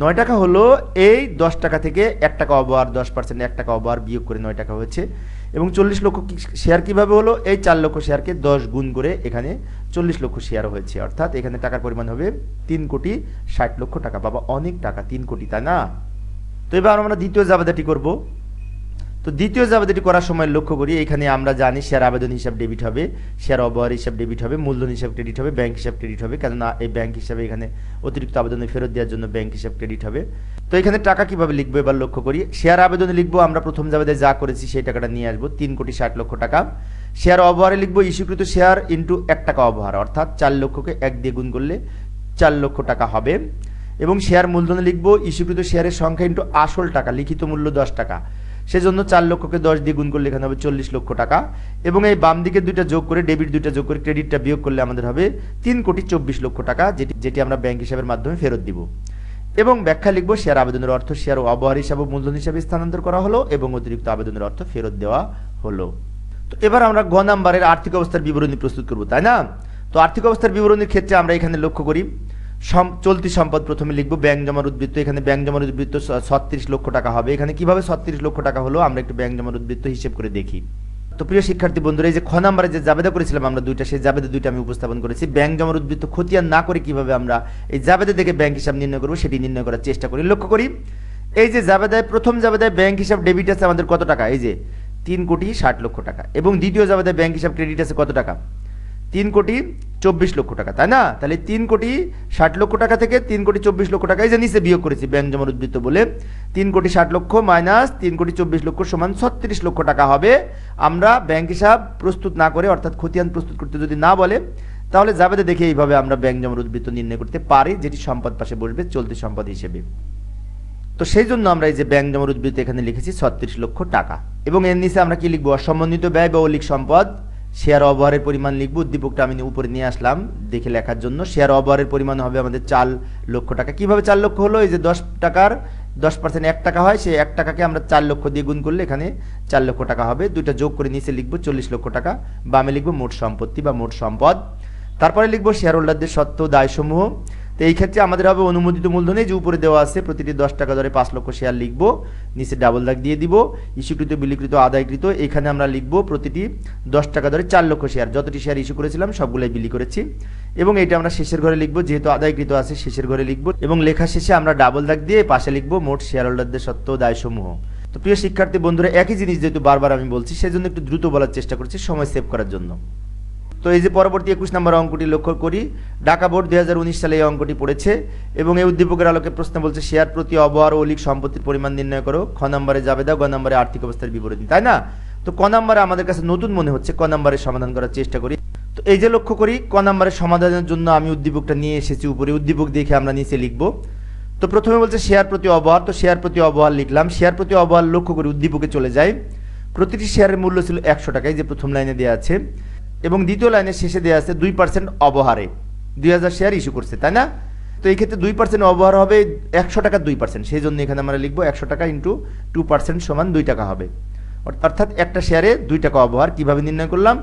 9 টাকা হলো এই 10 টাকা থেকে 1 টাকা অবহার 10% 1 টাকা অবহার বিয়োগ করে 9 টাকা হয়েছে। এবং 40 লক্ষ শেয়ার কিভাবে হলো? এই 4 লক্ষ শেয়ারকে 10 গুণ করে এখানে 40 লক্ষ শেয়ার হয়েছে, অর্থাৎ এখানে টাকার পরিমাণ হবে 3,60,00,000 টাকা। বাবা অনেক টাকা, 3 কোটি, তাই না? তো এবার আমরা দ্বিতীয় জাবেদাটি করব। তো দ্বিতীয় জাবেদাটি করার সময় লক্ষ্য করি এখানে আমরা জানি শেয়ার আবেদন হিসাব ডেবিট হবে, শেয়ার অবহার হিসাব ডেবিট হবে, মূলধন হিসাব ক্রেডিট হবে, ব্যাংক হিসাব ক্রেডিট হবে, কেননা এই ব্যাংক হিসাবে এখানে অতিরিক্ত আবেদনে ফেরত দেওয়ার জন্য ব্যাংক হিসাব ক্রেডিট হবে। তো এখানে টাকা কিভাবে লিখবো এবার লক্ষ্য করি। শেয়ার আবেদনে লিখবো আমরা প্রথম জাবেদায় যা করেছি সেই টাকাটা নিয়ে আসবো, 3,60,00,000 টাকা। শেয়ার অবহারে লিখবো ইস্যুকৃত শেয়ার ইন্টু 1 টাকা অবহার, অর্থাৎ 4 লক্ষকে 1 দিয়ে গুণ করলে 4 লক্ষ টাকা হবে। এবং শেয়ার মূলধনে লিখবো ইস্যুকৃত শেয়ারের সংখ্যা ইন্টু আসল টাকা, লিখিত মূল্য 10 টাকা, সেজন্য 4 লক্ষকে 10 দিয়ে গুণ করলে এখানে হবে 40 লক্ষ টাকা। এবং এই বাম দিকে দুইটা যোগ করে ডেবিট দুইটা যোগ করে ক্রেডিটটা বিয়োগ করলে আমাদের হবে 3,24,00,000 টাকা, যেটি আমরা ব্যাংক হিসাবের মাধ্যমে ফেরত দিব। এবং ব্যাখ্যা লিখবো শেয়ার আবেদনের অর্থ শেয়ার অবহার হিসাবে মূলধন হিসাবে স্থানান্তর করা হলো এবং অতিরিক্ত আবেদনের অর্থ ফেরত দেওয়া হলো। তো এবার আমরা গ নাম্বারের আর্থিক অবস্থার বিবরণী প্রস্তুত করব, তাই না? তো আর্থিক অবস্থার বিবরণীর ক্ষেত্রে আমরা এখানে লক্ষ্য করি চলতি সম্পদ প্রথমে লিখবো, ব্যাংক জমার উদ্বৃত্ত, এখানে ব্যাংক জমার উদ্বৃত্ত 36 লক্ষ টাকা হবে। এখানে কিভাবে 36 লক্ষ টাকা হলো আমরা একটু ব্যাংক জমার উদ্বৃত্ত হিসেব করে দেখি। তো প্রিয় শিক্ষার্থী বন্ধুরা, এই যে খ নাম্বারে যে জাবেদা করেছিলাম আমরা দুইটা, সেই জাবেদা দুইটা আমি উপস্থাপন করেছি। ব্যাংক জমার উদ্বৃত্ত খতিয়ান না করে কিভাবে আমরা এই জাবেদা থেকে ব্যাংক হিসাব নির্ণয় করবো সেটি নির্ণয় করার চেষ্টা করি। লক্ষ্য করি এই যে জাবেদায় প্রথম জাবেদায় ব্যাংক হিসাব ডেবিট আছে আমাদের কত টাকা, এই যে 3,60,00,000 টাকা, এবং দ্বিতীয় জাবেদায় ব্যাংক হিসাব ক্রেডিট আছে কত টাকা, 3,24,00,000 টাকা, তাই না? তাহলে 3,60,00,000 টাকা থেকে 3,24,00,000 টাকা এই যে নিচে বিয়োগ করেছি ব্যাংক জমার উদ্বৃত্ত বলে, 3,60,00,000 মাইনাস 3,24,00,000 সমান 36 লক্ষ টাকা হবে। আমরা ব্যাংক হিসাব প্রস্তুত না করে অর্থাৎ খতিয়ান প্রস্তুত করতে যদি না বলে তাহলে জাবেদা দেখে এইভাবে আমরা ব্যাংক জমার উদ্বৃত্ত নির্ণয় করতে পারি, যেটি সম্পদ পাশে বসবে চলতি সম্পদ হিসেবে। তো সেই জন্য আমরা এই যে ব্যাংক জমার উদ্বৃত্ত এখানে লিখেছি 36 লক্ষ টাকা, এবং এর নিচে আমরা কি লিখবো, অসমন্বিত ব্যয় বা অলিক সম্পদ শেয়ার অবহারের পরিমাণ লিখবো। উদ্দীপকটা আমি উপরে নিয়ে আসলাম দেখে লেখার জন্য। শেয়ার অবহারের পরিমাণ হবে আমাদের 4 লক্ষ টাকা। কিভাবে 4 লক্ষ হলো, এই যে 10 টাকার 10% 1 টাকা হয়, সেই 1 টাকাকে আমরা 4 লক্ষ দিয়ে গুণ করলে এখানে 4 লক্ষ টাকা হবে। দুইটা যোগ করে নিচে লিখবো 40 লক্ষ টাকা, বামে লিখবো মোট সম্পত্তি বা মোট সম্পদ। তারপরে লিখবো শেয়ার হোল্ডারদের সত্ত্ব দায়সমূহ। তো এই ক্ষেত্রে আমাদের হবে অনুমোদিত মূলধনে যে উপরে দেওয়া আছে প্রতিটি 10 টাকা দরে 5 লক্ষ শেয়ার লিখবো, নিচে ডাবল দাগ দিয়ে দিব। ইস্যুকৃত, বিলিকৃত, আদায়কৃত, এখানে আমরা লিখবো প্রতিটি 10 টাকা দরে 4 লক্ষ শেয়ার, যতটি শেয়ার ইস্যু করেছিলাম সবগুলাই বিলি করেছি। এবং এটা আমরা শেষের ঘরে লিখবো, যেহেতু আদায়কৃত আছে শেষের ঘরে লিখবো, এবং লেখা শেষে আমরা ডাবল দাগ দিয়ে পাশে লিখবো মোট শেয়ার হোল্ডারদের সত্ত্ব দায়সমূহ। তো প্রিয় শিক্ষার্থী বন্ধুরা, একই জিনিস যেহেতু বারবার আমি বলছি সেজন্য একটু দ্রুত বলার চেষ্টা করছি সময় সেভ করার জন্য। তো এই যে পরবর্তী 21 নম্বর অঙ্কটি লক্ষ্য করি, ঢাকা বোর্ড 2019 সালে এই অঙ্কটি পড়েছে এবং এই উদ্দীপকের আলোকে প্রশ্ন বলছে শেয়ার প্রতি অবহার ও অলিক সম্পত্তির পরিমাণ নির্ণয় করো। খ নম্বরে জাবেদা, গ নম্বরে আর্থিক অবস্থার বিবরণী, তাই না? তো ক নম্বরে আমাদের কাছে নতুন মনে হচ্ছে, ক নম্বরে সমাধান করার চেষ্টা করি। তো এই যে লক্ষ্য করি ক নম্বরের সমাধানের জন্য আমি উদ্দীপকটা নিয়ে এসেছি উপরে, উদ্দীপক দেখে আমরা নিচে লিখবো। তো প্রথমে বলছে শেয়ার প্রতি অবহার, তো শেয়ার প্রতি অবহার লিখলাম। শেয়ার প্রতি অবহার লক্ষ্য করি উদ্দীপকে চলে যায়, প্রতিটি শেয়ারের মূল্য ছিল 100 টাকা, এই যে প্রথম লাইনে দেওয়া আছে, এবং দ্বিতীয় লাইনের শেষে দেওয়া আছে 2% অবহারে 2000 শেয়ার ইস্যু করছে, তাই না? তো এই ক্ষেত্রে 2% অবহার হবে 100 টাকার 2%, সেই জন্য এখানে আমরা লিখবো 100 টাকা ইন্টু 2% সমান 2 টাকা হবে, অর্থাৎ একটা শেয়ারে 2 টাকা অবহার। কিভাবে নির্ণয় করলাম,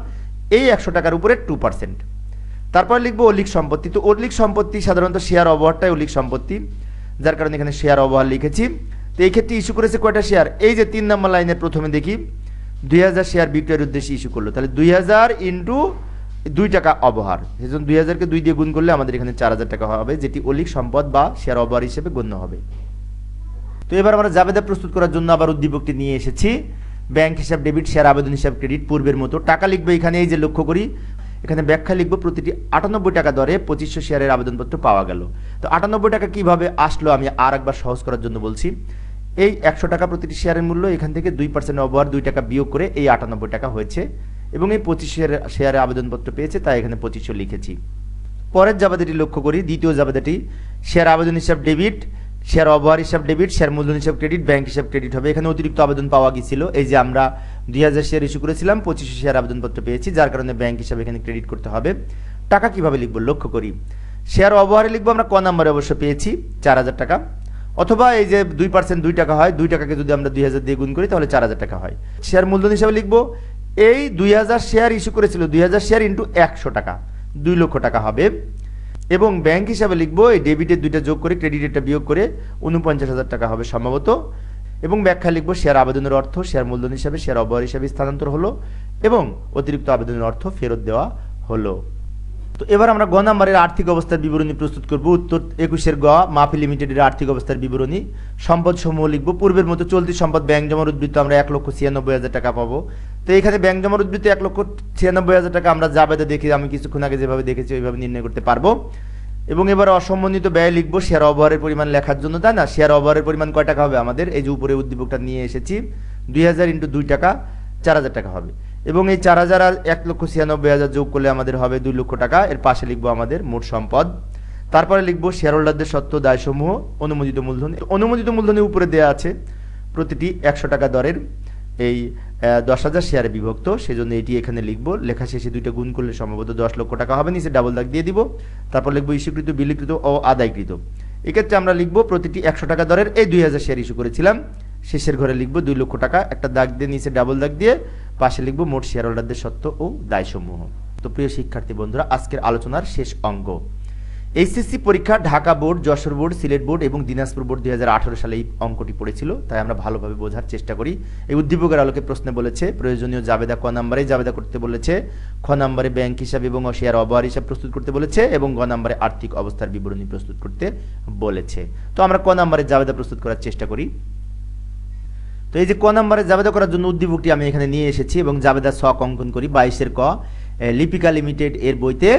এই 100 টাকার উপরে 2%। তারপর লিখবো অলিক সম্পত্তি। তো অলিক সম্পত্তি সাধারণত শেয়ার অবহারটাই অলিক সম্পত্তি, যার কারণে এখানে শেয়ার অবহার লিখেছি। তো এই ক্ষেত্রে ইস্যু করেছে কয়টা শেয়ার, এই যে 3 নম্বর লাইনের প্রথমে দেখি 2000 শেয়ার বিক্রয়ের উদ্দেশ্যে ইস্যু করলো, তাহলে 2000 ইন্টু 2 টাকা অবহার, সেজন্য 2000কে 2 দিয়ে গুণ করলে আমাদের এখানে 4000 টাকা হবে, যেটি অলিক সম্পদ বা শেয়ার অবহার হিসেবে গণ্য হবে। তো এবার আমরা জাবেদা প্রস্তুত করার জন্য আবার উদ্দীপকটি নিয়ে এসেছি, ব্যাংক হিসাব ডেবিট, শেয়ার আবেদন হিসাব ক্রেডিট, পূর্বের মতো। টাকা লিখবো এখানে, এই যে লক্ষ্য করি এখানে ব্যাখ্যা লিখবো প্রতিটি 98 টাকা দরে 2500 শেয়ারের আবেদনপত্র পাওয়া গেল। তো 98 টাকা কিভাবে আসলো আমি আর একবার সহজ করার জন্য বলছি। এই 100 টাকা প্রতিটি শেয়ারের মূল্য, এখান থেকে 2% অবহার 2 টাকা বিয়োগ করে এই 98 টাকা হয়েছে, এবং এই 2500 শেয়ারের আবেদনপত্র পেয়েছে, তাই এখানে 2500 লিখেছি। পরের জাবেদাটি লক্ষ্য করি, দ্বিতীয় জাবেদাটি শেয়ার আবেদন হিসাব ডেবিট, শেয়ার অবহার হিসাব ডেবিট, শেয়ার মূলধন হিসাব ক্রেডিট, ব্যাংক হিসাব ক্রেডিট হবে। এখানে অতিরিক্ত আবেদন পাওয়া গিয়েছিল, এই যে আমরা 2000 শেয়ার ইস্যু করেছিলাম, 2500 শেয়ার আবেদনপত্র পেয়েছি, যার কারণে ব্যাংক হিসাবে এখানে ক্রেডিট করতে হবে। টাকা কিভাবে লিখবো লক্ষ্য করি, শেয়ার অবহারে লিখবো আমরা ক নম্বরে অবশ্য পেয়েছি 4000 টাকা, অথবা এই যে 2% 2 টাকা হয়, 2 টাকাকে যদি আমরা 2000 দিয়ে গুণ করি তাহলে 4000 টাকা হয়। শেয়ার মূলধন হিসাবে লিখবো এই 2000 শেয়ার ইস্যু করেছিল, 2000 শেয়ার ইন্টু 100 টাকা, 2 লক্ষ টাকা হবে। এবং ব্যাংক হিসাবে লিখবো এই ডেবিটের 2টা যোগ করে ক্রেডিটেরটা বিয়োগ করে 49,000 টাকা হবে সম্ভবত। এবং ব্যাখ্যা লিখবো শেয়ার আবেদনের অর্থ শেয়ার মূলধন হিসাবে শেয়ার অবহার হিসাবে স্থানান্তর হলো এবং অতিরিক্ত আবেদনের অর্থ ফেরত দেওয়া হলো। তো এবার আমরা গ নাম্বারের আর্থিক অবস্থার বিবরণী প্রস্তুত করব। উত্তর 21-এর গ, মাফি লিমিটেডের আর্থিক অবস্থার বিবরণী। সম্পদ সমূহ লিখবো পূর্বের মতো, চলতি সম্পদ ব্যাংক জমার উদ্বৃত্ত আমরা 1,96,000 টাকা পাবো। তো এখানে ব্যাংক জমার উদ্বৃত্ত 1,96,000 টাকা আমরা জাবেদা দেখি, আমি কিছুক্ষণ আগে যেভাবে দেখেছি ওইভাবে নির্ণয় করতে পারবো। এবং এবার অসম্বন্ধিত ব্যয় লিখবো শেয়ার অবহারের পরিমাণ লেখার জন্য, তাই না? শেয়ার অবহারের পরিমাণ কয় টাকা হবে আমাদের, এই যে উপরে উদ্দীপকটা নিয়ে এসেছি, 2000 ইন্টু 2 টাকা 4000 টাকা হবে। এবং এই 4000 আর 1,96,000 যোগ করলে আমাদের হবে 2 লক্ষ টাকা। এর পাশে লিখবো আমাদের মোট সম্পদ। তারপরে লিখবো শেয়ার হোল্ডারদের সত্ত্ব দায়সমূহ, অনুমোদিত মূলধন। অনুমোদিত মূলধনের উপরে দেওয়া আছে প্রতিটি 100 টাকা দরের এই 10,000 শেয়ারে বিভক্ত, সেজন্য এটি এখানে লিখবো। লেখা শেষে 2টা গুণ করলে সম্ভবত 10 লক্ষ টাকা হবে, নিচে ডাবল দাগ দিয়ে দিব। তারপর লিখবো ইস্যুকৃত, বিলিকৃত ও আদায়কৃত। এক্ষেত্রে আমরা লিখবো প্রতিটি 100 টাকা দরের এই 2000 শেয়ার ইস্যু করেছিলাম, শেষের ঘরে লিখবো 2 লক্ষ টাকা, একটা দাগ দিয়ে নিচে ডাবল দাগ দিয়ে পাশে লিখবো মোট শেয়ার হোল্ডারদের সত্ত্ব ও দায়সমূহ। তো প্রিয় শিক্ষার্থী বন্ধুরা, আজকের আলোচনার শেষ অঙ্গ এইচএসসি পরীক্ষা Dhaka board, Jessore board, Sylhet board এবং দিনাজপুর বোর্ড 2018 সালে এই অঙ্কটি পড়েছিল, তাই আমরা ভালোভাবে বোঝার চেষ্টা করি। এই উদ্দীপকের আলোকে প্রশ্নে বলেছে প্রয়োজনীয় জাবেদা ক নম্বরে জাবেদা করতে বলেছে, খ নম্বরে ব্যাংক হিসাব এবং শেয়ার অবহার হিসাব প্রস্তুত করতে বলেছে এবং গ নম্বরে আর্থিক অবস্থার বিবরণী প্রস্তুত করতে বলেছে। তো আমরা ক নম্বরে জাবেদা প্রস্তুত করার চেষ্টা করি। তো এই যে ক নম্বরে জাবেদা করার জন্য উদ্দীপকটি আমি এখানে নিয়ে এসেছি এবং জাবেদা ছক অঙ্কন করি। 22-এর ক লিপিকা লিমিটেড এর বইতে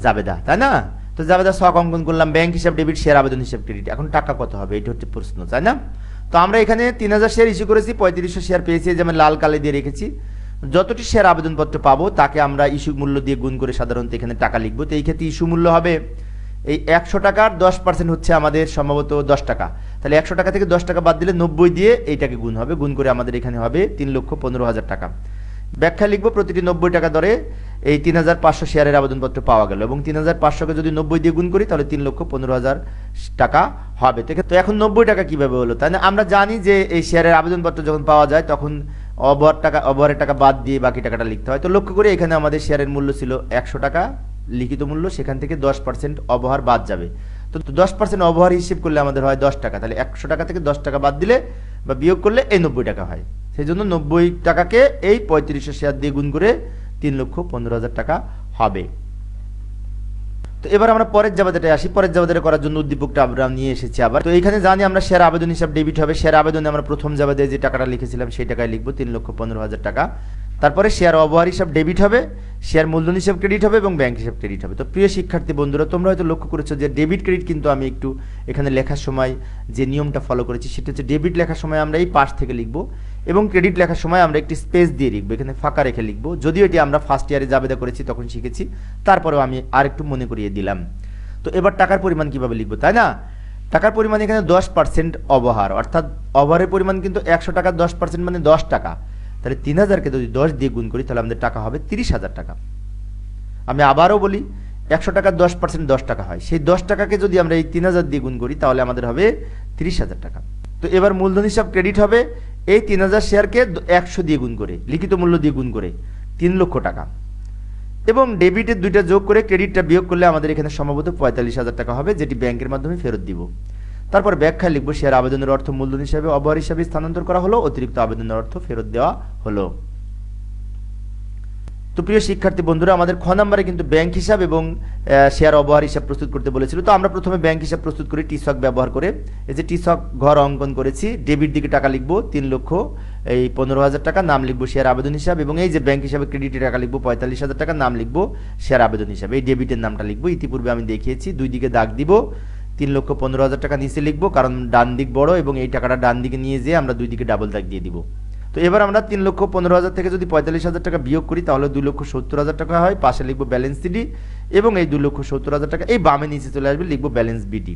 জাবেদা, তাই না? তো জাবেদা ছক অঙ্কন করলাম, ব্যাংক হিসাব ডেবিট, শেয়ার আবেদন হিসাব ক্রেডিট। এখন টাকা কত হবে, এটা হচ্ছে প্রশ্ন, তাই না? তো আমরা এখানে 3000 শেয়ার ইস্যু করেছি, 3500 শেয়ার পেয়েছি, যে আমি লাল কালি দিয়ে রেখেছি। যতটি শেয়ার আবেদনপত্র পাবো তাকে আমরা ইস্যু মূল্য দিয়ে গুণ করে সাধারণত এখানে টাকা লিখবো। তো এই ক্ষেত্রে ইস্যু মূল্য হবে এই 100 টাকার 10% হচ্ছে আমাদের সম্ভবত 10 টাকা। তাহলে 100 টাকা থেকে 10 টাকা বাদ দিলে 90 দিয়ে এইটাকে গুণ হবে, গুণ করে আমাদের এখানে হবে 3,15,000 টাকা। ব্যাখ্যা লিখবো প্রতিটি 90 টাকা দরে এই 3500 শেয়ারের আবেদনপত্র পাওয়া গেল এবং 3500কে যদি 90 দিয়ে গুণ করি তাহলে 3,15,000 টাকা হবে। তো এখন 90 টাকা কিভাবে হলো, তাই না? আমরা জানি যে এই শেয়ারের আবেদনপত্র যখন পাওয়া যায় তখন অবহারের টাকা বাদ দিয়ে বাকি টাকাটা লিখতে হয়। তো লক্ষ্য করে এখানে আমাদের শেয়ারের মূল্য ছিল 100 টাকা লিখিত মূল্য, সেখান থেকে 10% অবহার বাদ যাবে। তো 10% অবহার হিসেব করলে আমাদের হয় 10 টাকা। তাহলে 100 টাকা থেকে 10 টাকা বাদ দিলে বা বিয়োগ করলে এই 90 টাকা হয়। সেই জন্য 90 টাকাকে এই 3500 শেয়ার দিয়ে গুণ করে 3,15,000 টাকা হবে। তো এবার আমরা পরের জাবেদাটায় আসি। পরের জাবেদাটা করার জন্য উদ্দীপকটা আমরা নিয়ে এসেছি আবার। তো এইখানে জানি আমরা শেয়ার আবেদন হিসাব ডেবিট হবে। শেয়ার আবেদনে আমরা প্রথম জাবেদায় যে টাকাটা লিখেছিলাম সেই টাকায় লিখবো 3,15,000 টাকা। তারপরে শেয়ার অবহার হিসাব ডেবিট হবে, শেয়ার মূলধন হিসাব ক্রেডিট হবে এবং ব্যাংক হিসাব ক্রেডিট হবে। তো প্রিয় শিক্ষার্থী বন্ধুরা, তোমরা হয়তো লক্ষ্য করেছো যে ডেবিট ক্রেডিট কিন্তু আমি একটু এখানে লেখার সময় যে নিয়মটা ফলো করেছি সেটা হচ্ছে ডেবিট লেখার সময় আমরা এই পাশ থেকে লিখবো এবং ক্রেডিট লেখার সময় আমরা একটি স্পেস দিয়ে লিখবো, এখানে ফাঁকা রেখে লিখবো। যদিও এটি আমরা ফার্স্ট ইয়ারে জাবেদা করেছি তখন শিখেছি, তারপরেও আমি আর একটু মনে করিয়ে দিলাম। তো এবার টাকার পরিমাণ কিভাবে লিখবো, তাই না? টাকার পরিমাণ এখানে 10% অবহার, অর্থাৎ অবহারের পরিমাণ কিন্তু 100 টাকার 10% মানে 10 টাকা। তাহলে 3000কে যদি 10 দিয়ে গুণ করি তাহলে আমাদের টাকা হবে 30,000 টাকা। আমি আবারও বলি, 100 টাকার 10% 10 টাকা হয়, সেই 10 টাকাকে যদি আমরা এই 3000 দিয়ে গুণ করি তাহলে আমাদের হবে 30,000 টাকা। তো এবার মূলধন হিসাব ক্রেডিট হবে এই 3000 শেয়ারকে 100 দিয়ে গুণ করে, লিখিত মূল্য দিয়ে গুণ করে 3 লক্ষ টাকা এবং ডেবিটের দুইটা যোগ করে ক্রেডিটটা বিয়োগ করলে আমাদের এখানে সম্ভবত 45,000 টাকা হবে, যেটি ব্যাংকের মাধ্যমে ফেরত দিব। তারপর ব্যাখ্যা লিখবো শেয়ার আবেদনের অর্থ মূলধন হিসাবে অবহার হিসাবে স্থানান্তর করা হলো, অতিরিক্ত আবেদনের অর্থ ফেরত দেওয়া হলো। তো প্রিয় শিক্ষার্থী বন্ধুরা, আমাদের খ নম্বরে কিন্তু ব্যাংক হিসাব এবং শেয়ার অবহার হিসাব প্রস্তুত করতে বলেছিল। তো আমরা প্রথমে ব্যাংক হিসাব প্রস্তুত করি টি-ছক ব্যবহার করে। এই যে টি-ছক ঘর অঙ্কন করেছি, ডেবিট দিকে টাকা লিখবো 3,15,000 টাকা, নাম লিখবো শেয়ার আবেদন হিসাব এবং এই যে ব্যাংক হিসাবে ক্রেডিটের টাকা লিখবো 45,000 টাকা, নাম লিখবো শেয়ার আবেদন হিসাবে। এই ডেবিটের নামটা লিখবো, ইতিপূর্বে আমি দেখিয়েছি। দুই দিকে দাগ দিব, 3,15,000 টাকা নিচে লিখবো কারণ ডান দিক বড় এবং এই টাকাটা ডান দিকে নিয়ে যেয়ে আমরা দুই দিকে ডাবল দাগ দিয়ে দিব। তো এবার আমরা 3,15,000 থেকে যদি 45,000 টাকা বিয়োগ করি তাহলে 2,70,000 টাকা হয়, পাশে লিখবো ব্যালেন্স সিডি এবং এই 2,70,000 টাকা এই বামে নিচে চলে আসবে, লিখবো ব্যালেন্স বিডি।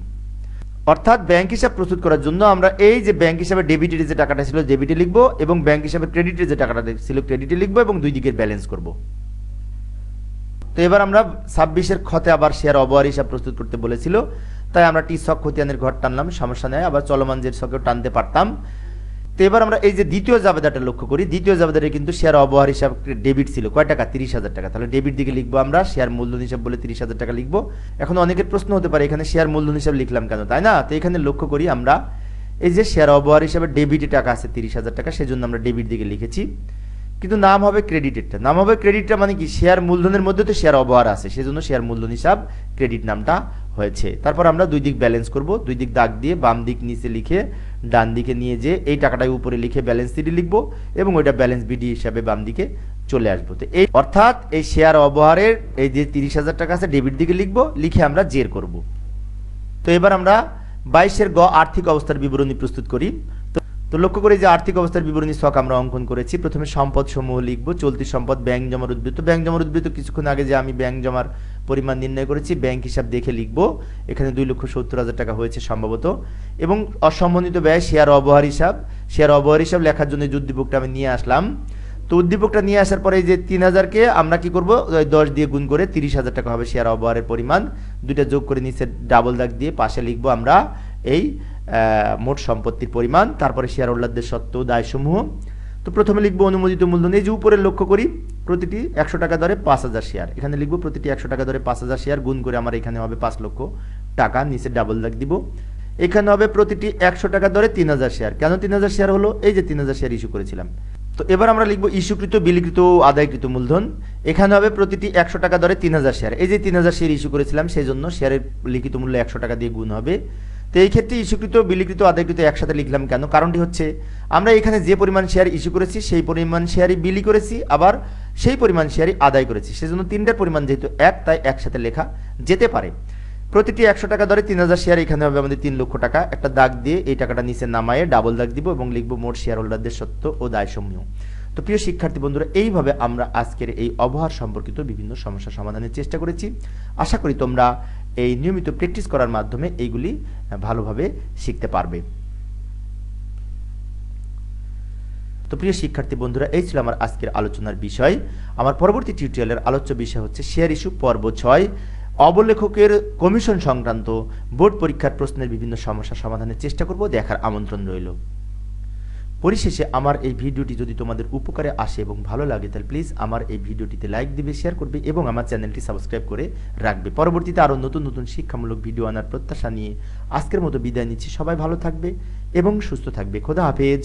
অর্থাৎ ব্যাংক হিসাব প্রস্তুত করার জন্য আমরা এই যে ব্যাংক হিসাবে ডেবিটের যে টাকাটা ছিল ডেবিটে লিখবো এবং ব্যাংক হিসাবে ক্রেডিটের যে টাকাটা ছিল ক্রেডিটে লিখবো এবং দুই দিকের ব্যালেন্স করব। তো এবার আমরা 26-এর খতে আবার শেয়ার অবহার হিসাব প্রস্তুত করতে বলেছিল, তাই আমরা টি-ছক খতিয়ানের ঘর টানলাম, সমস্যা নেই, আবার চলমান যে ছকেও টানতে পারতাম। তো এবার আমরা এই যে দ্বিতীয় জাবেদাটা লক্ষ্য করি, দ্বিতীয় জাবেদাটা কিন্তু শেয়ার অবহার হিসাব ডেবিট ছিল কয় টাকা, 30,000 টাকা। তাহলে ডেবিট দিকে লিখবো আমরা শেয়ার মূলধন হিসাব বলে 30,000 টাকা লিখবো। এখন অনেকের প্রশ্ন হতে পারে এখানে শেয়ার মূলধন হিসাব লিখলাম কেন, তাই না? তো এখানে লক্ষ্য করি আমরা এই যে শেয়ার অবহার হিসাবে ডেবিটে টাকা আছে 30,000 টাকা, সেজন্য আমরা ডেবিট দিকে লিখেছি, কিন্তু নাম হবে ক্রেডিটেরটা। নাম হবে ক্রেডিটটা মানে কি, শেয়ার মূলধনের মধ্যে তো শেয়ার অবহার আছে, সেজন্য শেয়ার মূলধন হিসাব ক্রেডিট নামটা হয়েছে। তারপর আমরা দুই দিক ব্যালেন্স করব, দুই দিক দাগ দিয়ে বাম দিক নিচে লিখে ডান দিকে নিয়ে যে এই টাকাটাই উপরে লিখে ব্যালেন্স সিডি লিখবো এবং ওইটা ব্যালেন্স বিডি হিসাবে বাম দিকে চলে আসবো। তো এই অর্থাৎ এই শেয়ার অবহারের এই যে 30,000 টাকা আছে ডেবিট দিকে লিখবো, লিখে আমরা জের করব। তো এবার আমরা 22-এর গ আর্থিক অবস্থার বিবরণী প্রস্তুত করি। তো লক্ষ্য করি যে আর্থিক অবস্থার বিবরণী ছক আমরা অঙ্কন করেছি। প্রথমে সম্পদ সমূহ লিখবো, চলতি সম্পদ, ব্যাংক জমার উদ্বৃত্ত। ব্যাংক জমার উদ্বৃত্ত কিছুক্ষণ আগে যে আমি ব্যাংক জমার পরিমাণ নির্ণয় করেছি, ব্যাংক হিসাব দেখে লিখবো, এখানে 2,70,000 টাকা হয়েছে সম্ভবত। এবং অসম্বন্ধিত ব্যয় শেয়ার অবহার হিসাব, শেয়ার অবহার হিসাব লেখার জন্য যে উদ্দীপকটা আমি নিয়ে আসলাম। তো উদ্দীপকটা নিয়ে আসার পরে এই যে 3,000কে আমরা কি করব, 10 দিয়ে গুণ করে 30,000 টাকা হবে শেয়ার অবহারের পরিমাণ, দুইটা যোগ করে নিচে ডাবল দাগ দিয়ে পাশে লিখব আমরা এই মোট সম্পত্তির পরিমাণ, তারপরে শেয়ার হোল্ডারদের সত্ত্ব ও দায়সমূহ। তো প্রথমে লিখব অনুমোদিত মূলধন, এই যে উপরে লক্ষ্য করি প্রতিটি 100 টাকা দরে 5000 শেয়ার, এখানে লিখব প্রতিটি 100 টাকা দরে 5000 শেয়ার গুণ করে আমার এখানে হবে 5 লক্ষ টাকা, নিচে ডাবল দাগ দিব। এখানে হবে প্রতিটি 100 টাকা দরে 3000 শেয়ার, কেন 3000 শেয়ার হলো, এই যে 3000 শেয়ার ইস্যু করেছিলাম। তো এবার আমরা লিখব ইস্যুকৃত বিলিকৃত ও আদায়কৃত মূলধন, এখানে হবে প্রতিটি 100 টাকা দরে 3000 শেয়ার, এই যে 3000 শেয়ার ইস্যু করেছিলাম সেই জন্য শেয়ারের লিখিত মূল্য 100 টাকা দিয়ে গুণ হবে। তো এই ক্ষেত্রে ইস্যুকৃত বিলিকৃত আদায়কৃত একসাথে লিখলাম কেন, কারণটি হচ্ছে আমরা এখানে যে পরিমাণ শেয়ার ইস্যু করেছি সেই পরিমাণ শেয়ারই বিলি করেছি, আবার সেই পরিমাণ শেয়ারই আদায় করেছি, সেজন্য তিনটার পরিমাণ যেহেতু এক, তাই একসাথে লেখা যেতে পারে। প্রতিটি 100 টাকা দরে 3000 শেয়ার, এখানে হবে আমাদের 3 লক্ষ টাকা, একটা দাগ দিয়ে এই টাকাটা নিচে নামায়ে ডাবল দাগ দিব এবং লিখব মোট শেয়ার হোল্ডারদের সত্ত্ব ও দায়সমূহ। তো প্রিয় শিক্ষার্থী বন্ধুরা, এইভাবে আমরা আজকের এই অবহার সম্পর্কিত বিভিন্ন সমস্যা সমাধানের চেষ্টা করেছি। আশা করি তোমরা এই নিয়মিত প্র্যাকটিস করার মাধ্যমে এইগুলি ভালোভাবে শিখতে পারবে। তো প্রিয় শিক্ষার্থী বন্ধুরা, এই ছিল আমার আজকের আলোচনার বিষয়। আমার পরবর্তী টিউটোরিয়ালের আলোচ্য বিষয় হচ্ছে শেয়ার ইস্যু পর্ব 6, অবলেখকের কমিশন সংক্রান্ত বোর্ড পরীক্ষার প্রশ্নের বিভিন্ন সমস্যা সমাধানের চেষ্টা করব, দেখার আমন্ত্রণ রইল। পরিশেষে আমার এই ভিডিওটি যদি তোমাদের উপকারে আসে এবং ভালো লাগে তাহলে প্লিজ আমার এই ভিডিওটিতে লাইক দিবে, শেয়ার করবে এবং আমার চ্যানেলটি সাবস্ক্রাইব করে রাখবে। পরবর্তীতে আরও নতুন নতুন শিক্ষামূলক ভিডিও আনার প্রত্যাশা নিয়ে আজকের মতো বিদায় নিচ্ছি। সবাই ভালো থাকবে এবং সুস্থ থাকবে। খোদা হাফেজ।